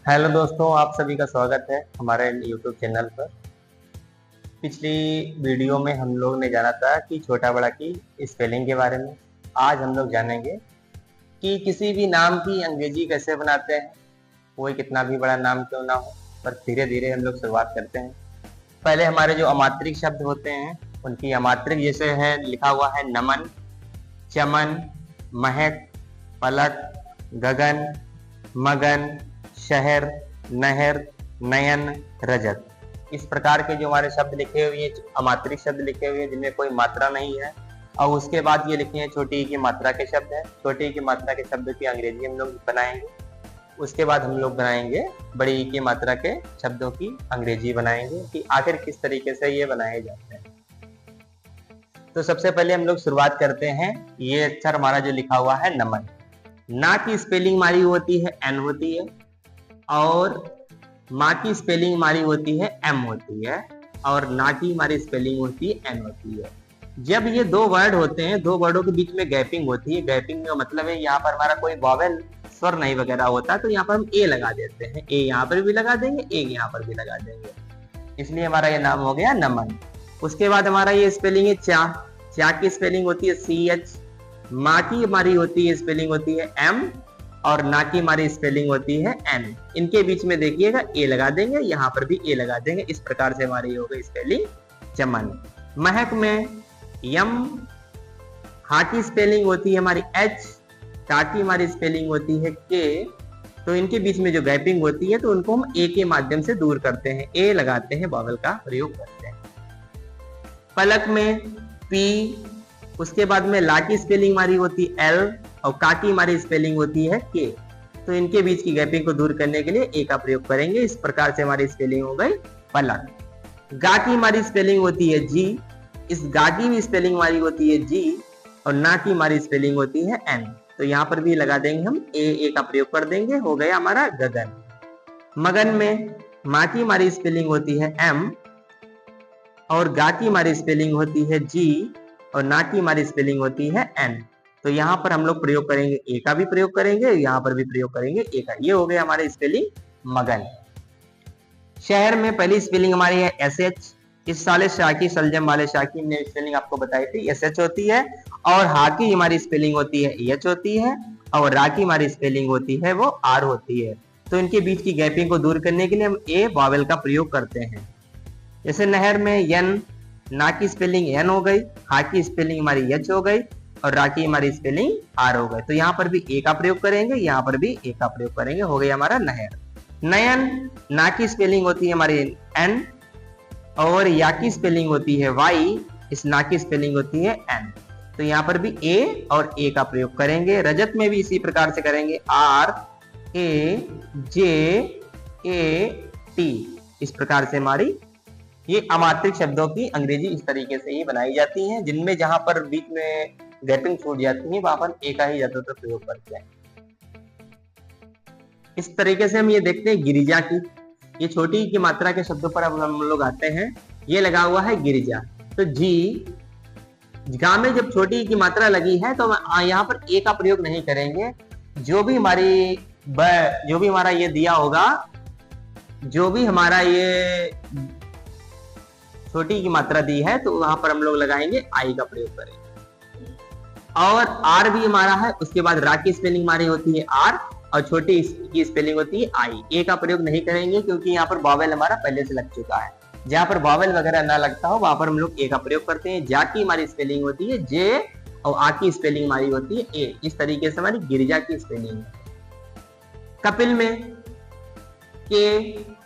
Hello दोस्तों, आप सभी का स्वागत है हमारे यूट्यूब चैनल पर। पिछली वीडियो में हम लोग ने जाना था कि छोटा बड़ा की स्पेलिंग के बारे में। आज हम लोग जानेंगे कि किसी भी नाम की अंग्रेजी कैसे बनाते हैं, कोई कितना भी बड़ा नाम क्यों ना हो। पर धीरे धीरे हम लोग शुरुआत करते हैं। पहले हमारे जो अमात्रिक शब्द होते हैं उनकी अमात्रिक जैसे है लिखा हुआ है नमन, चमन, महक, पलक, गगन, मगन, शहर, नहर, नयन, रजत। इस प्रकार के जो हमारे शब्द लिखे हुए हैं, अमात्रिक शब्द लिखे हुए हैं जिनमें कोई मात्रा नहीं है। और उसके बाद ये लिखे हैं छोटी ई की मात्रा के शब्द हैं। छोटी ई की मात्रा के शब्द की अंग्रेजी हम लोग बनाएंगे। उसके बाद हम लोग बनाएंगे बड़ी ई की मात्रा के शब्दों की अंग्रेजी बनाएंगे कि आखिर किस तरीके से ये बनाए जाते हैं। तो सबसे पहले हम लोग शुरुआत करते हैं। ये अक्षर हमारा जो लिखा हुआ है नमन, ना की स्पेलिंग हमारी होती है एन होती है, और माँ की स्पेलिंग हमारी होती है एम होती है, और ना की हमारी स्पेलिंग होती है एन होती है। जब ये दो वर्ड होते हैं, दो वर्डों के बीच में गैपिंग होती है। गैपिंग का मतलब है यहाँ पर हमारा कोई वॉवेल स्वर नहीं वगैरह होता, तो यहाँ पर हम ए लगा देते हैं। ए यहाँ पर भी लगा देंगे, ए यहाँ पर भी लगा देंगे, इसलिए हमारा ये नाम हो गया नमन। उसके बाद हमारा ये स्पेलिंग है चा। चा की स्पेलिंग होती है सी एच। माँ की हमारी होती है स्पेलिंग होती है एम, और ना की हमारी स्पेलिंग होती है एन। इनके बीच में देखिएगा ए लगा देंगे, यहाँ पर भी ए लगा देंगे। इस प्रकार से हमारी हो गई स्पेलिंग चमन। महक में यम, हा की स्पेलिंग होती है हमारी एच, टा की हमारी स्पेलिंग होती है के। तो इनके बीच में जो गैपिंग होती है तो उनको हम ए के माध्यम से दूर करते हैं, ए लगाते हैं, वॉवेल का प्रयोग करते हैं। पलक में पी, उसके बाद में ला की स्पेलिंग हमारी होती है एल, और का की हमारी स्पेलिंग होती है के। तो इनके बीच की गैपिंग को दूर करने के लिए ए का प्रयोग करेंगे। इस प्रकार से हमारी स्पेलिंग हो गई पलक। गा की हमारी स्पेलिंग होती है जी, इस गा की भी स्पेलिंग हमारी होती है जी, और ना की हमारी स्पेलिंग होती है एन। तो यहाँ पर भी लगा देंगे हम ए का प्रयोग कर देंगे, हो गया हमारा गगन। मगन में माँ की हमारी स्पेलिंग होती है एम, और गा की हमारी स्पेलिंग होती है जी, और ना की हमारी स्पेलिंग होती है एन। तो यहाँ पर हम लोग प्रयोग करेंगे ए का भी प्रयोग करेंगे, यहाँ पर भी प्रयोग करेंगे ए का। ये हो गया हमारे स्पेलिंग मगन। शहर में पहली स्पेलिंग हमारी है एस एच। इस साले शाह की सलजम वाले शाह की ने स्पेलिंग आपको बताई थी, एस एच होती है, और हा की हमारी स्पेलिंग होती है एच होती है, और रा की हमारी स्पेलिंग होती है वो आर होती है। तो इनके बीच की गैपिंग को दूर करने के लिए हम ए वॉवेल का प्रयोग करते हैं। जैसे नहर में यन, ना की स्पेलिंग एन हो गई, हा की स्पेलिंग हमारी एच हो गई, और रा की हमारी स्पेलिंग आर हो गई। तो यहाँ पर भी ए का प्रयोग करेंगे, यहाँ पर भी ए का प्रयोग करेंगे, हो गया हमारा नहर। नयन, ना की स्पेलिंग होती है हमारी एन, और या की स्पेलिंग होती है वाई, इस ना की स्पेलिंग होती है एन। तो यहाँ पर भी ए और ए का प्रयोग करेंगे। रजत में भी इसी प्रकार से करेंगे, R A J A T. इस प्रकार से हमारी ये अमात्रिक शब्दों की अंग्रेजी इस तरीके से ही बनाई जाती है, जिनमें जहां पर बीच में गैपिंग छूट जाती है वहां पर ए का ही ज्यादातर प्रयोग करते हैं। इस तरीके से हम ये देखते हैं गिरिजा की। ये छोटी की मात्रा के शब्दों पर अब हम लोग आते हैं। ये लगा हुआ है गिरिजा, तो जी गा में जब छोटी की मात्रा लगी है तो यहाँ पर ए का प्रयोग नहीं करेंगे। जो भी हमारा ये दिया होगा, जो भी हमारा ये छोटी की मात्रा दी है, तो वहां पर हम लोग लगाएंगे आई का प्रयोग करेंगे। और आर भी हमारा है, उसके बाद रा की स्पेलिंग हमारी होती है आर, और छोटी की स्पेलिंग होती है आई। ए का प्रयोग नहीं करेंगे क्योंकि यहाँ पर वॉवेल हमारा पहले से लग चुका है। जहां पर वॉवेल वगैरह ना लगता हो वहां पर हम लोग ए का प्रयोग करते हैं। जा की हमारी स्पेलिंग होती है जे, और आ की स्पेलिंग हमारी होती है ए। इस तरीके से हमारी गिरिजा की स्पेलिंग है। कपिल में के,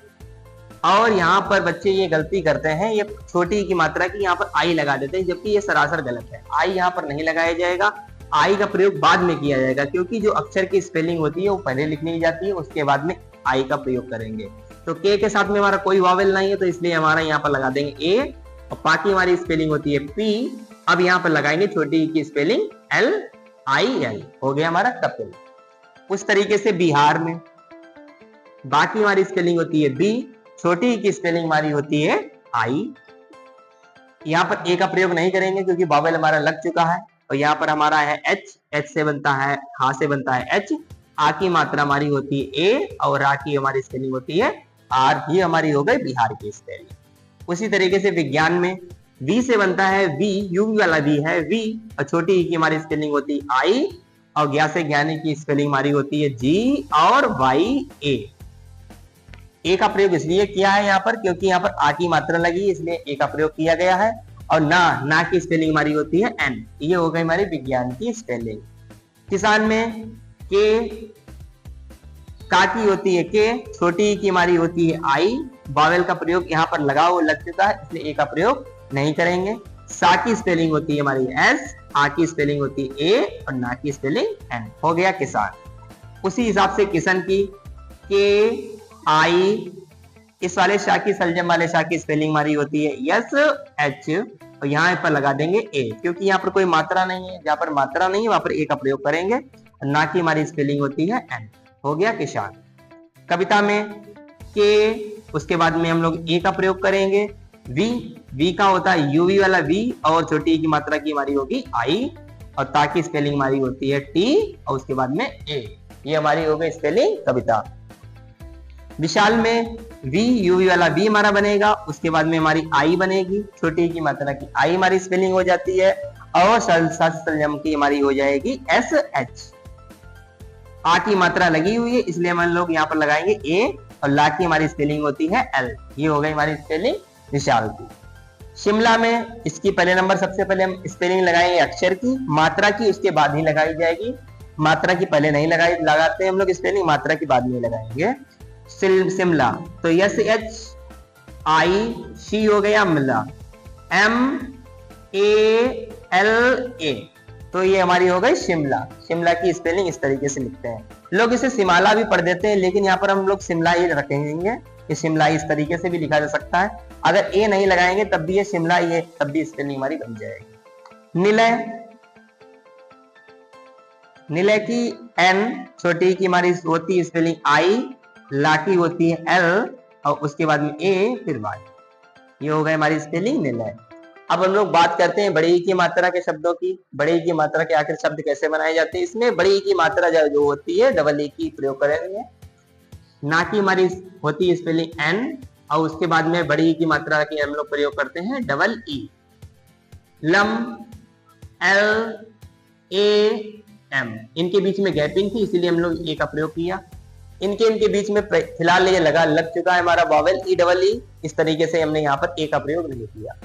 और यहाँ पर बच्चे ये गलती करते हैं, ये छोटी की मात्रा की यहाँ पर आई लगा देते हैं, जबकि ये सरासर गलत है। आई यहाँ पर नहीं लगाया जाएगा, आई का प्रयोग बाद में किया जाएगा, क्योंकि जो अक्षर की स्पेलिंग होती है वो पहले लिखनी जाती है, उसके बाद में आई का प्रयोग करेंगे। तो के साथ में हमारा कोई वॉवेल नहीं है, तो इसलिए हमारा यहाँ पर लगा देंगे ए, और पा की हमारी स्पेलिंग होती है पी। अब यहाँ पर लगाएंगे छोटी की स्पेलिंग एल आई एल, हो गया हमारा कपिल। उस तरीके से बिहार में बाकी हमारी स्पेलिंग होती है बी, छोटी की स्पेलिंग हमारी होती है आई। यहाँ पर ए का प्रयोग नहीं करेंगे क्योंकि वॉवेल हमारा लग चुका है, और यहाँ पर हमारा है एच, एच से बनता है, हा से बनता है एच, आ की मात्रा हमारी होती है ए और रा की हमारी स्पेलिंग होती है आर। ये हमारी हो गई बिहार की स्पेलिंग। उसी तरीके से विज्ञान में वी से बनता है वी, यूवी वाला वी है वी, और छोटी ई की हमारी स्पेलिंग होती है आई, और ज्ञा से ज्ञानी की स्पेलिंग हमारी होती है जी और वाई ए। ए का प्रयोग इसलिए किया है यहाँ पर क्योंकि यहाँ पर आ की मात्रा लगी इसलिए ए का प्रयोग किया गया है। और ना की स्पेलिंग हमारी होती है एन। ये हो गई हमारी विज्ञान की स्पेलिंग। किसान में के का की होती है के, छोटी की हमारी होती है आई, बावेल का प्रयोग यहाँ पर लग चुका है इसलिए ए का प्रयोग नहीं करेंगे। सा की स्पेलिंग होती है हमारी एस, आ की स्पेलिंग होती है ए और ना की स्पेलिंग एन। हो गया किसान। उसी हिसाब से किसान की के आई, इस वाले शाह की सलजम वाले शाह की स्पेलिंग हमारी होती है यस एच, और यहाँ पर लगा देंगे ए क्योंकि यहाँ पर कोई मात्रा नहीं है। जहां पर मात्रा नहीं है वहां पर ए का प्रयोग करेंगे। ना की हमारी स्पेलिंग होती है एन। हो गया किसान। कविता में के, उसके बाद में हम लोग ए का प्रयोग करेंगे। वी का होता है यूवी वाला वी, और छोटी की मात्रा की हमारी होगी आई, और ता की स्पेलिंग हमारी होती है टी और उसके बाद में ए। ये हमारी हो गई स्पेलिंग कविता। विशाल में वी, यूवी वाला वी हमारा बनेगा, उसके बाद में हमारी आई बनेगी, छोटी की मात्रा की आई हमारी स्पेलिंग हो जाती है, और सलजम की हमारी हो जाएगी एस एच। आ की मात्रा लगी हुई है इसलिए हम लोग यहाँ पर लगाएंगे ए, और ला की हमारी स्पेलिंग होती है एल। ये हो गई हमारी स्पेलिंग विशाल की। शिमला में इसकी पहले नंबर सबसे पहले हम स्पेलिंग लगाएंगे अक्षर की, मात्रा की उसके बाद ही लगाई जाएगी। मात्रा की पहले नहीं लगाते हम लोग स्पेलिंग, मात्रा की बाद में लगाएंगे। शिमला तो यस एच आई शी हो गया मिला, एम ए एल ए, तो ये हमारी हो गई शिमला। शिमला की स्पेलिंग इस तरीके से लिखते हैं। लोग इसे शिमाला भी पढ़ देते हैं लेकिन यहाँ पर हम लोग शिमला ही रखेंगे कि शिमला इस तरीके से भी लिखा जा सकता है। अगर ए नहीं लगाएंगे तब भी ये शिमला ही है, तब भी स्पेलिंग हमारी बन जाएगी। निलय की एन, छोटी की हमारी होती है स्पेलिंग आई, ला की होती है एल और उसके बाद में ए फिर वाई। ये हो गए हमारी स्पेलिंग निलय। अब हम लोग बात करते हैं बड़ी ई की मात्रा के शब्दों की। बड़ी ई की मात्रा के आखिर शब्द कैसे बनाए जाते हैं। इसमें बड़ी ई की मात्रा जो होती है डबल ई की प्रयोग करेंगे। ना की हमारी होती है स्पेलिंग एन, और उसके बाद में बड़ी ई की मात्रा की हम लोग प्रयोग करते हैं डबल ई। लम, एल ए एम, इनके बीच में गैपिंग थी इसीलिए हम लोग ए का प्रयोग किया। इनके बीच में फिलहाल ये लग चुका है हमारा वॉवेल ई डबल ई, इस तरीके से हमने यहाँ पर ए का प्रयोग नहीं किया।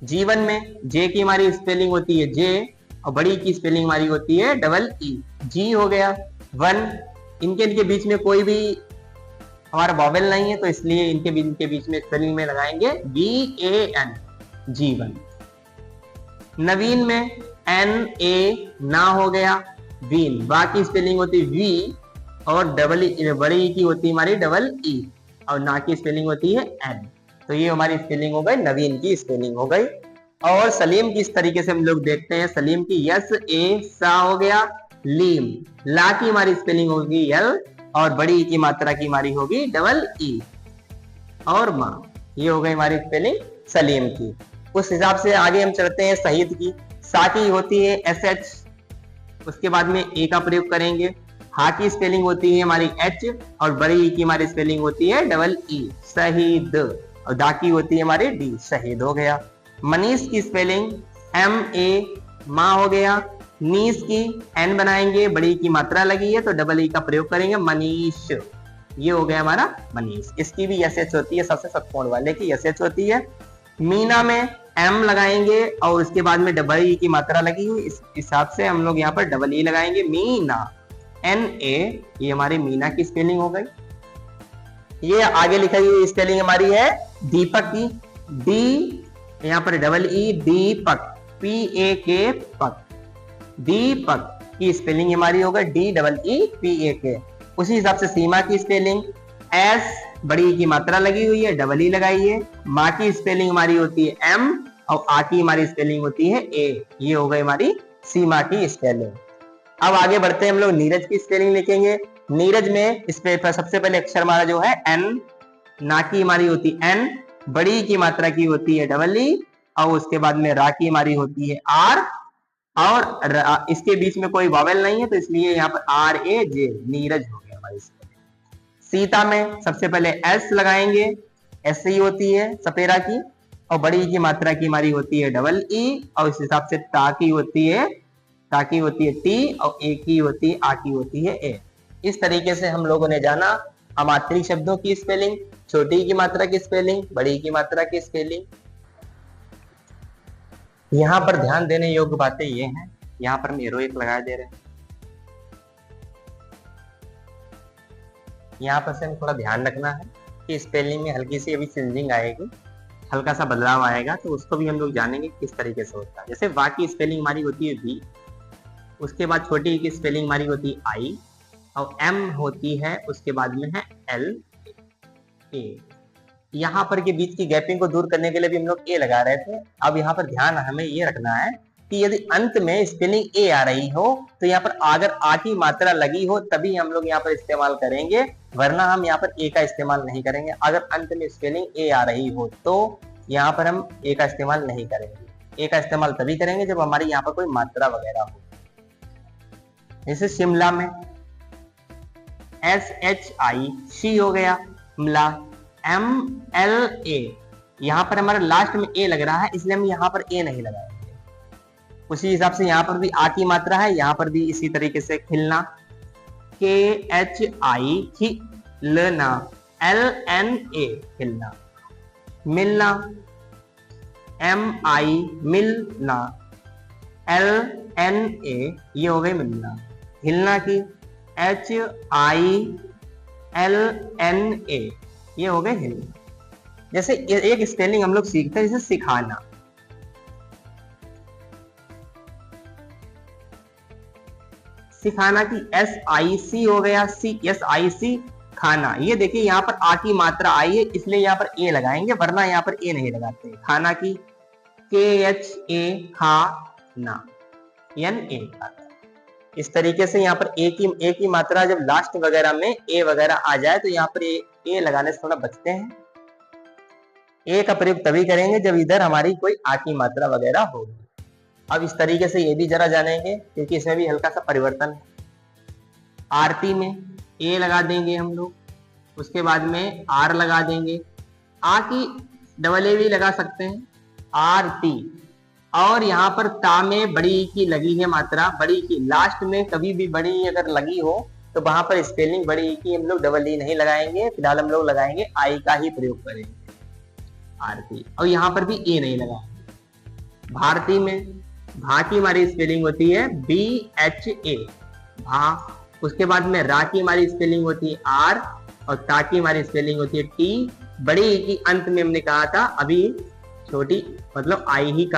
जीवन में जे की हमारी स्पेलिंग होती है जे, और बड़ी की स्पेलिंग हमारी होती है डबल ई, जी हो गया। वन, इनके बीच में कोई भी हमारा वॉवेल नहीं है तो इसलिए इनके बीच में स्पेलिंग में लगाएंगे बी ए एन, जीवन। नवीन में एन ए ना हो गया, वीन, बाकी स्पेलिंग होती है वी, और डबल ई, बड़ी की होती है हमारी डबल ई, और ना की स्पेलिंग होती है एन। तो ये हमारी स्पेलिंग हो गई, नवीन की स्पेलिंग हो गई। और सलीम की इस तरीके से हम लोग देखते हैं। सलीम की यस ए सा हो गया, लीम, ला की हमारी स्पेलिंग होगी यल, और बड़ी की मात्रा की हमारी होगी डबल ई, और माँ। ये हो गई हमारी स्पेलिंग सलीम की। उस हिसाब से आगे हम चलते हैं शहीद की। सा की होती है एस एच, उसके बाद में ए का प्रयोग करेंगे। हा की स्पेलिंग होती है हमारी एच, और बड़ी ई की हमारी स्पेलिंग होती है डबल ई, शहीद, और दा की होती है हमारी डी, शहीद हो गया। मनीष की स्पेलिंग एम ए माँ हो गया। नीस की एन बनाएंगे, बड़ी की मात्रा लगी है तो डबल ई का प्रयोग करेंगे, मनीष। ये हो गया हमारा मनीष। इसकी भी एस एच होती है, सबसे सत्पूर्ण वाले की एस एच होती है। मीना में एम लगाएंगे और उसके बाद में डबल ई की मात्रा लगी हुई, इस हिसाब से हम लोग यहाँ पर डबल ई लगाएंगे, मीना, एन ए, ये हमारी मीना की स्पेलिंग हो गई। ये आगे लिखी हुई स्पेलिंग हमारी है दीपक की, डी यहाँ पर double E, Deepak, P A के पक, दीपक की स्पेलिंग हमारी होगा D double E P A के। उसी हिसाब से सीमा की स्पेलिंग एस, बड़ी की मात्रा लगी हुई है, डबल ई लगाइए। माँ की स्पेलिंग हमारी होती है एम, और आ की हमारी स्पेलिंग होती है ए। ये हो गई हमारी सीमा की स्पेलिंग। अब आगे बढ़ते हैं हम लोग नीरज की स्पेलिंग लिखेंगे। नीरज में इस पे सबसे पहले अक्षर हमारा जो है एन, ना की हमारी होती है एन, बड़ी की मात्रा की होती है डबल ई, और उसके बाद में रा की हमारी होती है आर, और इसके बीच में कोई वॉवेल नहीं है, तो इसलिए यहाँ पर RAJ नीरज हो गया हमारी। सीता में सबसे पहले S लगाएंगे, S ही होती है सपेरा की, और बड़ी की मात्रा की हमारी होती है डबल E, और इस हिसाब से ता की होती है T, और ए की होती है, आ की होती है A। इस तरीके से हम लोगों ने जाना अमात्रिक शब्दों की स्पेलिंग, छोटी की मात्रा की स्पेलिंग, बड़ी की मात्रा की स्पेलिंग। यहाँ पर ध्यान देने योग्य बातें ये हैं, यहाँ पर हम एरो एक लगा दे रहे हैं। यहाँ पर से हमें थोड़ा ध्यान रखना है कि स्पेलिंग में हल्की सी अभी चेंजिंग आएगी, हल्का सा बदलाव आएगा, तो उसको भी हम लोग जानेंगे किस तरीके से होता है। जैसे वा की स्पेलिंग हमारी होती है V, उसके बाद छोटी की स्पेलिंग हमारी होती है I, और M होती है उसके बाद में है LA। यहाँ पर के बीच की गैपिंग को दूर करने के लिए भी हम लोग ए लगा रहे थे। अब यहाँ पर ध्यान हमें ये रखना है कि यदि अंत में स्पेलिंग ए आ रही हो तो यहाँ पर अगर आ की मात्रा लगी हो तभी हम लोग यहाँ पर इस्तेमाल करेंगे, वरना हम यहाँ पर ए का इस्तेमाल नहीं करेंगे। अगर अंत में स्पेलिंग ए आ रही हो तो यहाँ पर हम ए का इस्तेमाल नहीं करेंगे। ए का इस्तेमाल तभी करेंगे जब हमारी यहाँ पर कोई मात्रा वगैरह हो। जैसे शिमला में SHI हो गया, शिमला MLA, यहाँ पर हमारे लास्ट में ए लग रहा है इसलिए हम यहाँ पर ए नहीं लगाएंगे। उसी हिसाब से यहाँ पर भी आ की मात्रा है, यहाँ पर भी इसी तरीके से खिलना, KHI खिलना, LNA खिलना, मिलना, MI मिलना, LNA ये हो गई मिलना। हिलना की HILNA ये हो गए हिलना। जैसे एक स्पेलिंग हम लोग सीखते हैं, जैसे सिखाना, सिखाना की SIC हो गया, SIC खाना। ये देखिए यहाँ पर आ की मात्रा आई है इसलिए यहाँ पर ए लगाएंगे, वरना यहाँ पर ए नहीं लगाते। खाना की KHA खाना, NA खाता। इस तरीके से यहाँ पर ए की मात्रा जब लास्ट वगैरह में ए वगैरह आ जाए तो यहाँ पर ए लगाने से थोड़ा बचते हैं। ए का प्रयोग तभी करेंगे जब इधर हमारी कोई आ की मात्रा वगैरह होगी। अब इस तरीके से ये भी जरा जानेंगे क्योंकि इसमें भी हल्का सा परिवर्तन है। आरती में ए लगा देंगे हम लोग, उसके बाद में आर लगा देंगे, आ की डबल ए भी लगा सकते हैं, आरती। और यहाँ पर ता में बड़ी की लगी है मात्रा, बड़ी की लास्ट में कभी भी बड़ी अगर लगी हो तो वहां पर स्पेलिंग बड़ी की हम लोग डबल ई नहीं लगाएंगे, फिलहाल हम लोग लगाएंगे आई का ही प्रयोग करेंगे, आरती। और यहाँ पर भी ए नहीं लगाएंगे। भारती में भा की हमारी स्पेलिंग होती है BHA भा, उसके बाद में रा की हमारी स्पेलिंग होती है R, और ता की हमारी स्पेलिंग होती है T। बड़ी की अंत में हमने कहा था अभी छोटी मतलब आई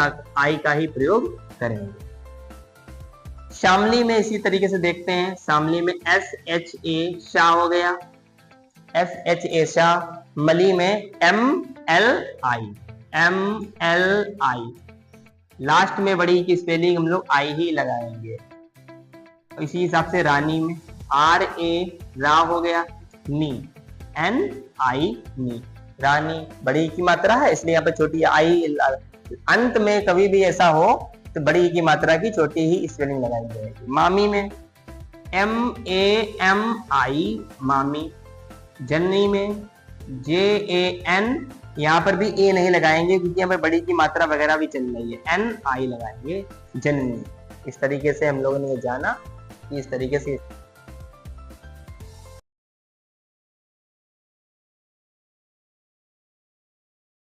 का ही प्रयोग करेंगे। शामली में इसी तरीके से देखते हैं, शामली में SHA शाह हो गया, SHA शाह। मली में MLI लास्ट में बड़ी की स्पेलिंग हम लोग आई ही लगाएंगे। इसी हिसाब से रानी में RA रा हो गया, नी NI नी, रानी। बड़ी की मात्रा है इसलिए यहाँ पे छोटी आई, अंत में कभी भी ऐसा हो तो बड़ी की मात्रा की छोटी ही स्पेलिंग लगाई जाएगी। मामी में MAMI मामी। जननी में JAN, यहाँ पर भी ए नहीं लगाएंगे क्योंकि हमें बड़ी की मात्रा वगैरह भी चल रही है, NI लगाएंगे जननी। इस तरीके से हम लोगों ने जाना कि इस तरीके से